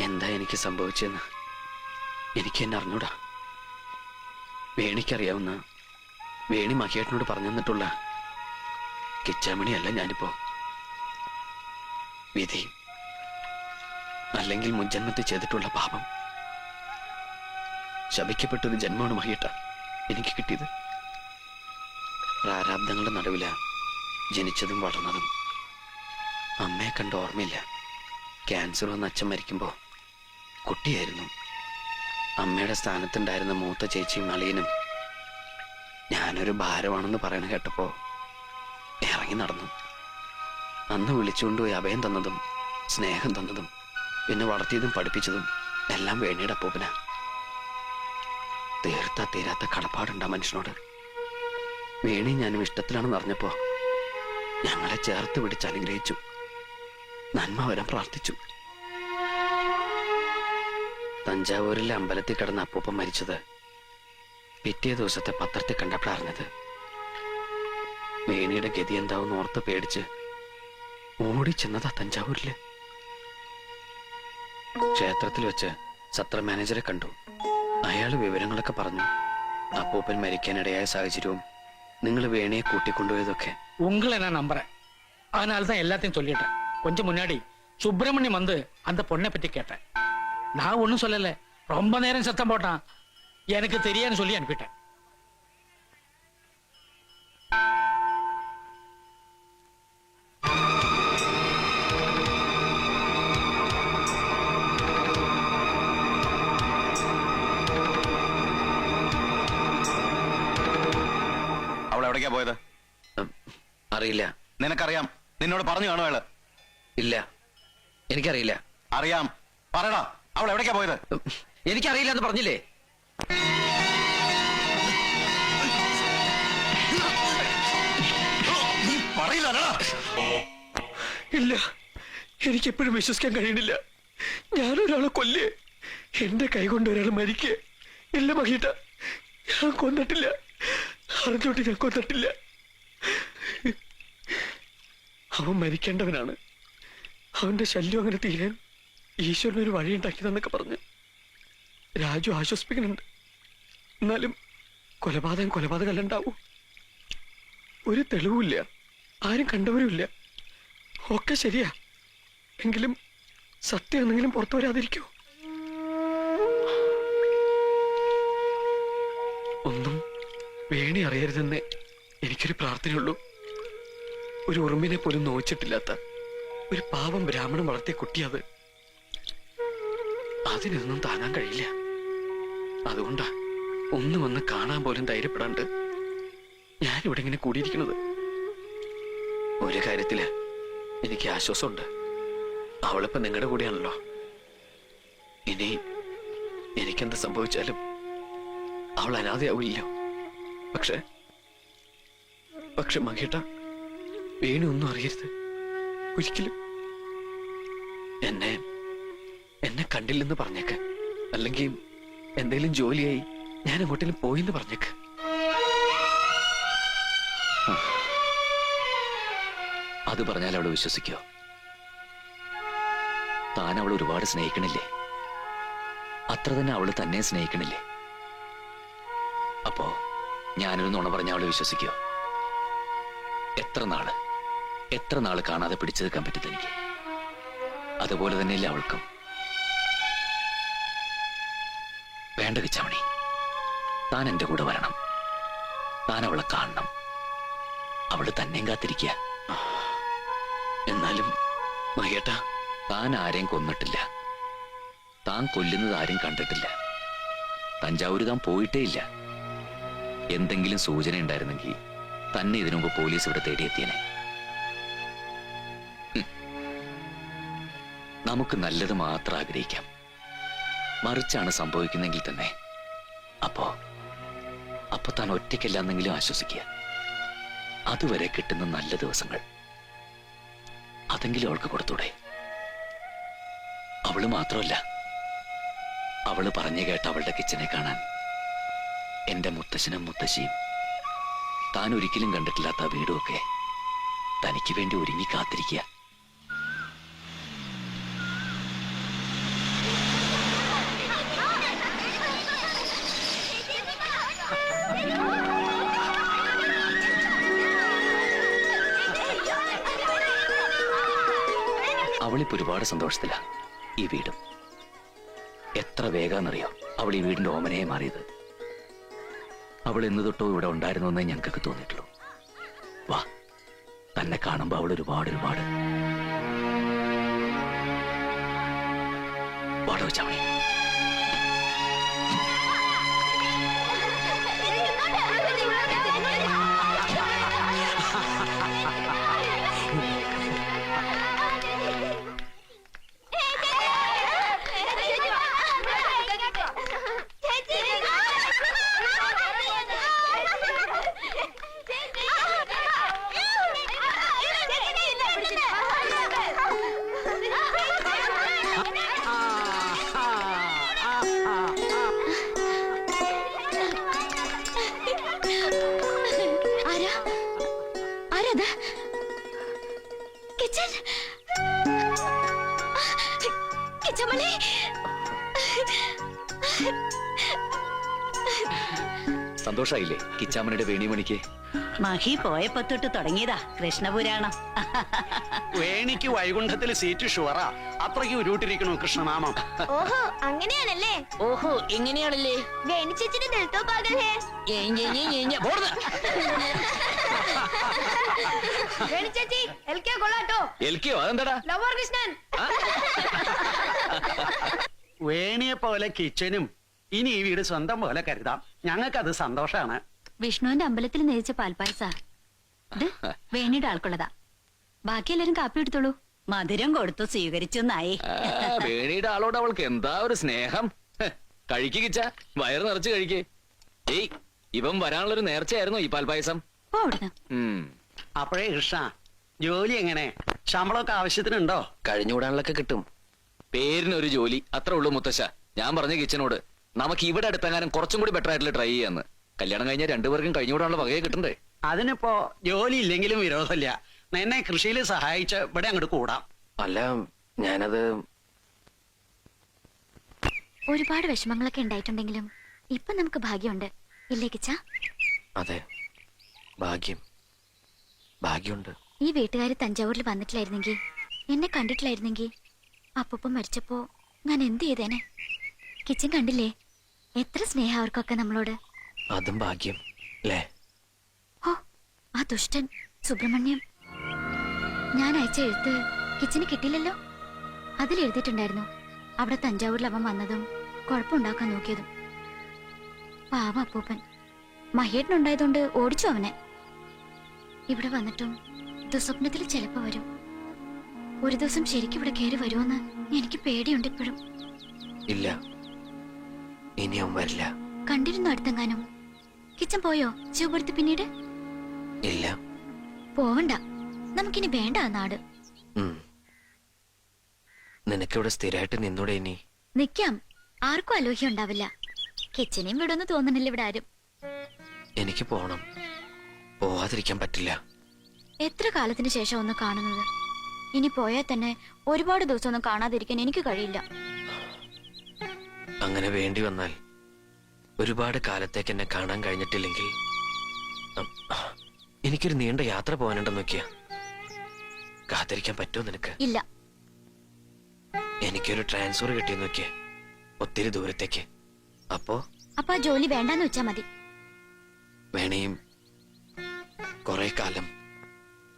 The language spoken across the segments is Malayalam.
എന്താ എനിക്ക് സംഭവിച്ചെന്ന് എനിക്ക് എന്നെ അറിഞ്ഞൂടാ. വേണിക്കറിയാവുന്ന, വേണി മഹിയേട്ടനോട് പറഞ്ഞു തന്നിട്ടുള്ള കിച്ചാമണിയല്ല ഞാനിപ്പോ. വിധി അല്ലെങ്കിൽ മുൻജന്മത്തിൽ ചെയ്തിട്ടുള്ള പാപം. ശപിക്കപ്പെട്ടൊരു ജന്മമാണ് മഹിയേട്ട എനിക്ക് കിട്ടിയത്. പ്രാരാബ്ദങ്ങളുടെ നടുവില ജനിച്ചതും വളർന്നതും. അമ്മയെ കണ്ട ഓർമ്മയില്ല. ക്യാൻസർ വന്ന് അച്ഛൻ മരിക്കുമ്പോ കുട്ടിയായിരുന്നു. അമ്മയുടെ സ്ഥാനത്തുണ്ടായിരുന്ന മൂത്ത ചേച്ചിയും അളിയനും ഞാനൊരു ഭാരമാണെന്ന് പറയണ കേട്ടപ്പോ ഇറങ്ങി നടന്നു. അന്ന് വിളിച്ചുകൊണ്ടുപോയി അഭയം തന്നതും സ്നേഹം തന്നതും പിന്നെ വളർത്തിയതും പഠിപ്പിച്ചതും എല്ലാം വേണിയുടെ അപ്പൂപ്പന. തീർത്താ തീരാത്ത കടപ്പാടുണ്ടാ മനുഷ്യനോട്. വേണി ഞാനും ഇഷ്ടത്തിലാണെന്ന് അറിഞ്ഞപ്പോ ഞങ്ങളെ ചേർത്ത് പിടിച്ച് അനുഗ്രഹിച്ചു, നന്മ വരാൻ പ്രാർത്ഥിച്ചു. തഞ്ചാവൂരിലെ അമ്പലത്തിൽ കിടന്ന അപ്പൂപ്പൻ മരിച്ചത് പിറ്റേ ദിവസത്തെ പത്രത്തിൽ കണ്ടപ്പോഴറിഞ്ഞത്. വേണിയുടെ ഗതി എന്താവെന്ന് ഓർത്ത് പേടിച്ച് ഓടി ചെന്നതാ തഞ്ചാവൂരില്. ക്ഷേത്രത്തിൽ വെച്ച് സത്ര മാനേജറെ കണ്ടു. അയാൾ വിവരങ്ങളൊക്കെ പറഞ്ഞു. അപ്പൂപ്പൻ മരിക്കാനിടയായ സാഹചര്യവും നിങ്ങൾ വേണിയെ കൂട്ടിക്കൊണ്ടുപോയതൊക്കെ. உங்களை நான் நம்புறேன். அதனால தான் எல்லாத்தையும் சொல்லிட்டேன். கொஞ்சம் முன்னாடி சுப்பிரமணியம் வந்து அந்த பொண்ணை பத்தி கேட்டேன். நான் ஒன்னும் சொல்லல. ரொம்ப நேரம் சத்தம் போட்டான். எனக்கு தெரியாதுன்னு சொல்லி அனுப்பிட்டேன். അവൾ എവിടേക്കാ പോയത്? അറിയില്ല. നിനക്കറിയാം. നിന്നോട് പറഞ്ഞു കാണും അയാള്? ഇല്ല, എനിക്കറിയില്ല. അറിയാം, പറയടാ. അവൾ എവിടേക്കാ പോയത്? എനിക്കറിയില്ല എന്ന് പറഞ്ഞില്ലേ? നീ പറയില്ലടാ. ഇല്ല, എനിക്കെപ്പോഴും വിശ്വസിക്കാൻ കഴിയണില്ല. ഞാനൊരാളെ കൊല്ലേ, എന്റെ കൈ കൊണ്ട് ഒരാൾ മരിക്കേ. ഇല്ല മഹിട്ട, ഞാൻ കൊന്നിട്ടില്ല. അറിഞ്ഞോട്ട് ഞാൻ കൊന്നിട്ടില്ല. അവൻ മരിക്കേണ്ടവനാണ്. അവന്റെ ശല്യം അങ്ങനെ തീരാൻ ഈശ്വരനൊരു വഴി ഉണ്ടാക്കിയതെന്നൊക്കെ പറഞ്ഞ് രാജു ആശ്വസിപ്പിക്കുന്നുണ്ട്. എന്നാലും കൊലപാതകമല്ല ഉണ്ടാവൂ. ഒരു തെളിവുമില്ല, ആരും കണ്ടവരുമില്ല. ഒക്കെ ശരിയാ, എങ്കിലും സത്യം എന്തെങ്കിലും പുറത്തു വരാതിരിക്കോ? ഒന്നും വേണി അറിയരുതെന്നേ എനിക്കൊരു പ്രാർത്ഥനയുള്ളൂ. ഒരു ഉറുമ്പിനെ പോലും നോച്ചിട്ടില്ലാത്ത ഒരു പാവം ബ്രാഹ്മണൻ വളർത്തിയ കുട്ടിയത്. അതിനൊന്നും താങ്ങാൻ കഴിയില്ല. അതുകൊണ്ടാ ഒന്ന് വന്ന് കാണാൻ പോലും ധൈര്യപ്പെടാണ്ട് ഞാനിവിടെ ഇങ്ങനെ കൂടിയിരിക്കുന്നത്. ഒരു കാര്യത്തില് എനിക്ക് ആശ്വാസമുണ്ട്. അവളിപ്പോ നിങ്ങളുടെ കൂടെയാണല്ലോ. ഇനി എനിക്കെന്ത് സംഭവിച്ചാലും അവൾ അനാഥയാവില്ലല്ലോ. പക്ഷെ മകേട്ട, വേണു ഒന്നും അറിയരുത് ഒരിക്കലും. എന്നെ കണ്ടില്ലെന്ന് പറഞ്ഞേക്ക്. അല്ലെങ്കിൽ എന്തെങ്കിലും ജോലിയായി ഞാൻ അങ്ങോട്ടേലും പോയിന്ന് പറഞ്ഞേക്ക്. അത് പറഞ്ഞാൽ അവള് വിശ്വസിക്കോ? താൻ അവൾ ഒരുപാട് സ്നേഹിക്കണില്ലേ? അത്ര തന്നെ അവള് തന്നെ സ്നേഹിക്കണില്ലേ? അപ്പോ ഞാനൊരു നുണ പറഞ്ഞ അവള് വിശ്വസിക്കോ? എത്ര നാള് കാണാതെ പിടിച്ചു നിൽക്കാൻ പറ്റി തനിക്ക്? അതുപോലെ തന്നെയല്ലേ അവൾക്കും. വേണ്ട കിച്ചാമണി, താൻ എന്റെ കൂടെ വരണം. താൻ അവളെ കാണണം. അവള് തന്നെയും കാത്തിരിക്കുക. എന്നാലും മകേട്ട, താൻ ആരെയും കൊന്നിട്ടില്ല. താൻ കൊല്ലുന്നത് ആരും കണ്ടിട്ടില്ല. തഞ്ചാവൂര് താൻ പോയിട്ടേ ഇല്ല. എന്തെങ്കിലും സൂചന ഉണ്ടായിരുന്നെങ്കിൽ തന്നെ ഇതിനു മുമ്പ് പോലീസ് ഇവിടെ തേടിയെത്തിയനെ. നമുക്ക് നല്ലത് മാത്രം ആഗ്രഹിക്കാം. മറിച്ചാണ് സംഭവിക്കുന്നെങ്കിൽ തന്നെ അപ്പൊ താൻ ഒറ്റയ്ക്കല്ലാന്നെങ്കിലും ആശ്വസിക്കുക. അതുവരെ കിട്ടുന്ന നല്ല ദിവസങ്ങൾ അതെങ്കിലും അവൾക്ക് കൊടുത്തൂടെ? അവള് മാത്രമല്ല, അവള് പറഞ്ഞു കേട്ട അവളുടെ കിച്ചനെ കാണാൻ എന്റെ മുത്തശ്ശനും മുത്തശ്ശിയും താൻ ഒരിക്കലും കണ്ടിട്ടില്ലാത്ത വീടുമൊക്കെ തനിക്ക് വേണ്ടി ഒരുങ്ങി കാത്തിരിക്കുക. അവളിപ്പോ ഒരുപാട് സന്തോഷത്തില. ഈ വീടും എത്ര വേഗാന്നറിയോ അവൾ ഈ വീടിന്റെ ഓമനയെ മാറിയത്. അവൾ എന്ന് തൊട്ടോ ഇവിടെ ഉണ്ടായിരുന്നു എന്നേ ഞങ്ങൾക്കൊക്കെ തോന്നിയിട്ടുള്ളൂ. വാ, തന്നെ കാണുമ്പോ അവൾ ഒരുപാട് വാടോ ചാവണി. സന്തോഷായില്ലേ കിച്ചാമ്മയുടെ വേണിമണിക്ക്? മഹി പോയപ്പോ തൊട്ട് തുടങ്ങിയതാ കൃഷ്ണപുരാണം. വേണിക്ക് വൈകുണ്ഠത്തിൽ സീറ്റ് ഷുവറാ. അത്രയ്ക്ക് ഉരുട്ടിരിക്കണു കൃഷ്ണനാമം. ഓഹോ അങ്ങനെയാണല്ലേ. ഓഹോ എങ്ങനെയാണല്ലേ? വേണി ചേച്ചിന്റെ ദിൽത്തോ പാഗൽ ഹേ. വേണി ചേച്ചി എൽക്കെ കൊള്ളാട്ടോ. എൽക്കയോ? അതെന്താടാ? ലവർ കൃഷ്ണൻ. വേണിയെ പോലെ കിച്ചനും ഇനി ഈ വീട് സ്വന്തം പോലെ കരുതാം. ഞങ്ങൾക്കത് സന്തോഷാണ്. വിഷ്ണുവിന്റെ അമ്പലത്തിൽ നേരിച്ച പാൽപ്പായസ ഇത് വേണിയുടെ ആൾക്കുള്ളതാ. ബാക്കി എല്ലാരും കാപ്പി എടുത്തോളൂ. മധുരം കൊടുത്തു സ്വീകരിച്ചു നായി. വേണിയുടെ ആളോട് അവൾക്ക് എന്താ ഒരു സ്നേഹം. കഴിക്ക് കിച്ച, വയറ് നിറച്ച് കഴിക്ക്. ഏയ്, ഇവൻ വരാനുള്ളൊരു നേർച്ചയായിരുന്നു ഈ പാൽപ്പായസം. പോ അവിടുന്ന്. അപ്പോഴേ കൃഷ്ണ, ജോലി എങ്ങനെ? ശമ്പളമൊക്കെ ആവശ്യത്തിനുണ്ടോ? കഴിഞ്ഞുകൂടാനുള്ളൊക്കെ കിട്ടും. പേരിനൊരു ജോലി അത്ര ഉള്ളൂ മുത്തശ്ശ. ഞാൻ പറഞ്ഞ കിച്ചനോട് നമുക്ക് ഇവിടെ അടുത്തെങ്ങാനും കുറച്ചും കൂടി ബെറ്റർ ആയിട്ടുള്ള ട്രൈ ചെയ്യാന്ന്. കല്യാണം കഴിഞ്ഞാൽ രണ്ടുപേർക്കും കഴിഞ്ഞുകൂടാനുള്ള വകയെ കിട്ടണ്ടേ? അതിനിപ്പോ ജോലി ഇല്ലെങ്കിലും വിരോധമില്ല. എന്നെ കൃഷിയിൽ സഹായിച്ച് ഇവിടെ അങ്ങോട്ട് കൂടാം. അല്ല, ഞാനത് ഒരുപാട് വിഷമങ്ങളൊക്കെ ഉണ്ടായിട്ടുണ്ടെങ്കിലും ഇപ്പൊ നമുക്ക് ഭാഗ്യമുണ്ട്, ഇല്ലേ കിച്ച? അതെ, ഭാഗ്യമുണ്ട്. ഈ വീട്ടുകാര് തഞ്ചാവൂരിൽ വന്നിട്ടില്ലായിരുന്നെങ്കിൽ, എന്നെ കണ്ടിട്ടില്ലായിരുന്നെങ്കിൽ, അപ്പൂപ്പ മരിച്ചപ്പോ ഞാൻ എന്ത് ചെയ്തേനെ? കിച്ചൻ കണ്ടില്ലേ എത്ര സ്നേഹം അവർക്കൊക്കെ നമ്മളോട്. അതും ഭാഗ്യം അല്ലേ? ഓ, ആ ദുഷ്ടൻ സുബ്രഹ്മണ്യം. ഞാൻ അയച്ച എഴുത്ത് കിച്ചന് കിട്ടിയില്ലല്ലോ. അതിൽ എഴുതിയിട്ടുണ്ടായിരുന്നു അവിടെ തഞ്ചാവൂരിൽ അവൻ വന്നതും കുഴപ്പമുണ്ടാക്കാൻ നോക്കിയതും. പാവ അപ്പൂപ്പൻ. മഹേട്ടനുണ്ടായതുകൊണ്ട് ഓടിച്ചു അവനെ. ഇവിടെ വന്നിട്ടും ദുസ്വപ്നത്തിൽ ചിലപ്പോ വരും. ഒരു ദിവസം ശരിക്കും ഇവിടെ കയറി വരുമെന്ന് എനിക്ക് പേടിയുണ്ട് ഇപ്പോഴും. ഇല്ല, ഇനിയും വരില്ല. കണ്ടിരുന്നു അടുത്തെങ്ങാനും? കിച്ചൻ പോയോ ശിവപുരത്ത് പിന്നീട്? ഇല്ല, പോവണ്ട. നമുക്കിനി വേണ്ട ആ നാട്. നിനക്കിവിടെ സ്ഥിരമായിട്ട് നിന്നൂടെ? ഇനി നിക്കാം, ആർക്കും അലോഹ്യം ഉണ്ടാവില്ല. കിച്ചനെയും വിടുമെന്ന് തോന്നണില്ല ഇവിടെ ആരും. എനിക്ക് പോണം, പോവാതിരിക്കാൻ പറ്റില്ല. എത്ര കാലത്തിന് ശേഷം ഒന്ന് കാണുന്നത്. ഇനി പോയാൽ തന്നെ ഒരുപാട് ദിവസം ഒന്നും കാണാതിരിക്കാൻ എനിക്ക് കഴിയില്ല. അങ്ങനെ വേണ്ടി വന്നാൽ ഒരുപാട് കാലത്തേക്ക് എന്നെ കാണാൻ കഴിഞ്ഞിട്ടില്ലെങ്കിൽ എനിക്കൊരു നീണ്ട യാത്ര പോകാനുണ്ടെന്ന് നോക്കിയാ കാത്തിരിക്കാൻ പറ്റുമോ നിനക്ക്? ഇല്ല. എനിക്കൊരു ട്രാൻസ്ഫർ കിട്ടിയെന്ന് നോക്കിയേ, ഒത്തിരി ദൂരത്തേക്ക്. അപ്പോ ആ ജോലി വേണ്ടാന്ന് വെച്ചാ മതി. വേണേയും കുറെ കാലം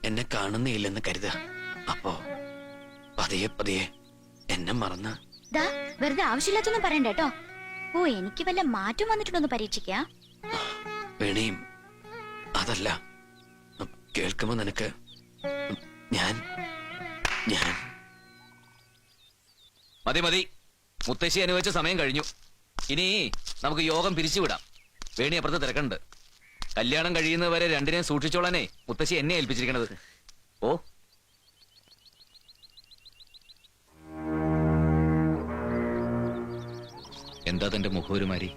എന്നെ കാണുന്നേയില്ലെന്ന് കരുതുക. അപ്പോ പതിയെ എന്നെ മറന്ന്. ദാ വെറുതെ ആവശ്യമില്ലാത്തൊന്നും പറയണ്ട കേട്ടോ. ഓ, എനിക്ക് വല്ല മാറ്റം വന്നിട്ടുണ്ടോന്ന് പരീക്ഷിക്കാ. വേണേയും അതല്ല, കേൾക്കുമ്പോ നിനക്ക് ഞാൻ മതി. മുത്തശ്ശി അനുവദിച്ച സമയം കഴിഞ്ഞു. ഇനി നമുക്ക് യോഗം പിരിച്ചുവിടാം. വേണി അപ്പുറത്ത് തിരക്കുണ്ട്. കല്യാണം കഴിയുന്നവരെ രണ്ടിനെയും സൂക്ഷിച്ചോളാനേ മുത്തശ്ശി എന്നെ ഏൽപ്പിച്ചിരിക്കണത്. ഓ, എന്താ തന്റെ മുഖപെരുമാരി?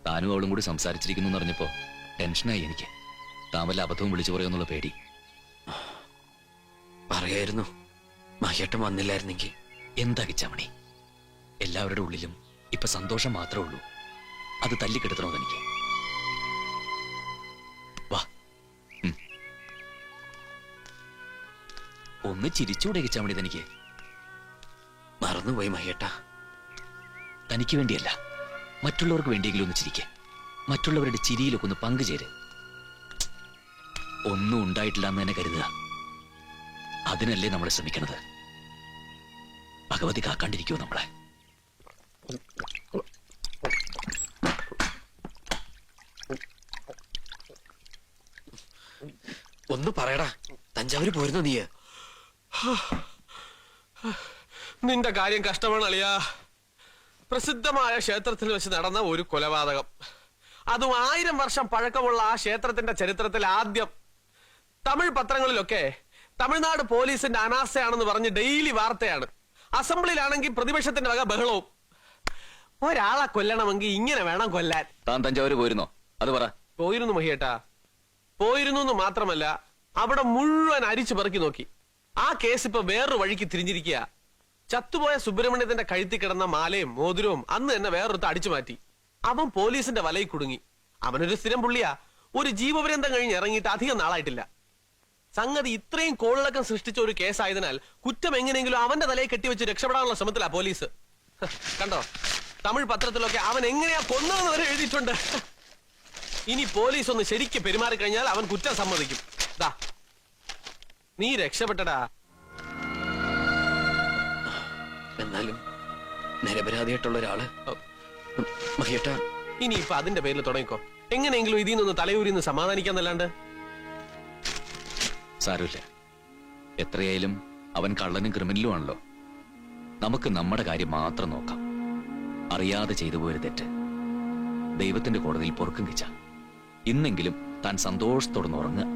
താനും അവളും കൂടി സംസാരിച്ചിരിക്കുന്നു പറഞ്ഞപ്പോ ടെൻഷനായി എനിക്ക്. താൻ വല്ല അബദ്ധവും വിളിച്ചു പറയുമെന്നുള്ള പേടി. പറയായിരുന്നു, മഹേട്ടൻ വന്നില്ലായിരുന്നെങ്കിൽ. എന്താ കിച്ചാമണി, എല്ലാവരുടെ ഉള്ളിലും ഇപ്പൊ സന്തോഷം മാത്രമേ ഉള്ളൂ. അത് തല്ലിക്കെടുത്തണോ എനിക്ക്? വാ. ഒന്ന് ചിരിച്ചൂടെ കിച്ചാമണി തനിക്ക്? മറന്നുപോയി മഹേട്ട. തനിക്ക് വേണ്ടിയല്ല, മറ്റുള്ളവർക്ക് വേണ്ടിയെങ്കിലും ഒന്ന് ചിരിക്കെ. മറ്റുള്ളവരുടെ ചിരിയിലൊക്കെ ഒന്ന് പങ്കുചേര്. ഒന്നും ഉണ്ടായിട്ടില്ല എന്ന് തന്നെ കരുതുക. അതിനല്ലേ നമ്മൾ ശ്രമിക്കണത്. ഭഗവതി കാക്കാണ്ടിരിക്കുമോ നമ്മളെ? ഒന്ന് പറയടാ, തഞ്ചാവൂര് പോരുന്നോ നീ? നിന്റെ കാര്യം കഷ്ടമാണ് അളിയാ. പ്രസിദ്ധമായ ക്ഷേത്രത്തിൽ വെച്ച് നടന്ന ഒരു കൊലപാതകം, അതും 1000 വർഷം പഴക്കമുള്ള ആ ക്ഷേത്രത്തിന്റെ ചരിത്രത്തിൽ ആദ്യം. തമിഴ് പത്രങ്ങളിലൊക്കെ തമിഴ്നാട് പോലീസിന്റെ അനാസ്ഥയാണെന്ന് പറഞ്ഞ് ഡെയിലി വാർത്തയാണ്. അസംബ്ലിയിലാണെങ്കിൽ പ്രതിപക്ഷത്തിന്റെ വക ബഹളവും. ഒരാളെ കൊല്ലണമെങ്കിൽ ഇങ്ങനെ വേണം കൊല്ലാൻ. താൻ തഞ്ചാവൂര് പോയിരുന്നോ? അത് പറ. പോയിരുന്നു മഹിയേട്ടാ, പോയിരുന്നു എന്ന് മാത്രമല്ല, അവിടെ മുഴുവൻ അരിച്ചു പെറുക്കി നോക്കി. ആ കേസ് ഇപ്പൊ വേറൊരു വഴിക്ക് തിരിഞ്ഞിരിക്കുക. ചത്തുപോയ സുബ്രഹ്മണ്യത്തിന്റെ കഴുത്തി കിടന്ന മാലയും മോതിരവും അന്ന് തന്നെ വേറൊരുത്ത് അടിച്ചു മാറ്റി. അവൻ പോലീസിന്റെ വലയിൽ കുടുങ്ങി. അവനൊരു സ്ഥിരം പുള്ളിയാ. ഒരു ജീവപര്യന്തം കഴിഞ്ഞ് ഇറങ്ങിയിട്ട് അധികം നാളായിട്ടില്ല. സംഗതി ഇത്രയും കോളിളക്കം സൃഷ്ടിച്ച ഒരു കേസായതിനാൽ കുറ്റം എങ്ങനെയെങ്കിലും അവന്റെ തലയിൽ കെട്ടിവെച്ച് രക്ഷപ്പെടാനുള്ള ശ്രമത്തിലാ പോലീസ്. കണ്ടോ, തമിഴ് പത്രത്തിലൊക്കെ അവൻ എങ്ങനെയാ കൊന്നതെന്ന് വരെ എഴുതിയിട്ടുണ്ട്. ഇനി പോലീസ് ഒന്ന് ശരിക്ക് പെരുമാറിക്കഴിഞ്ഞാൽ അവൻ കുറ്റം സമ്മതിക്കും. ദാ, നീ രക്ഷപ്പെട്ടടാ. എന്നാലും നിരപരാധിയായിട്ടുള്ള ഒരാള് മഹിയേട്ട. ഇനി ഇപ്പൊ അതിന്റെ പേരിൽ തുടങ്ങിക്കോ. എങ്ങനെയെങ്കിലും ഇതിൽ നിന്ന് തലയൂരിന്ന് സമാധാനിക്കാന്നല്ലാണ്ട്. സാരമില്ല, എത്രയായാലും അവൻ കള്ളനും ക്രിമിനലും ആണല്ലോ. നമുക്ക് നമ്മുടെ കാര്യം മാത്രം നോക്കാം. അറിയാതെ ചെയ്തു പോയൊരു തെറ്റ് ദൈവത്തിന്റെ കോടതിയിൽ പൊറുക്കും കിച്ച. ഇന്നെങ്കിലും താൻ സന്തോഷത്തോടെ ഉറങ്ങുക.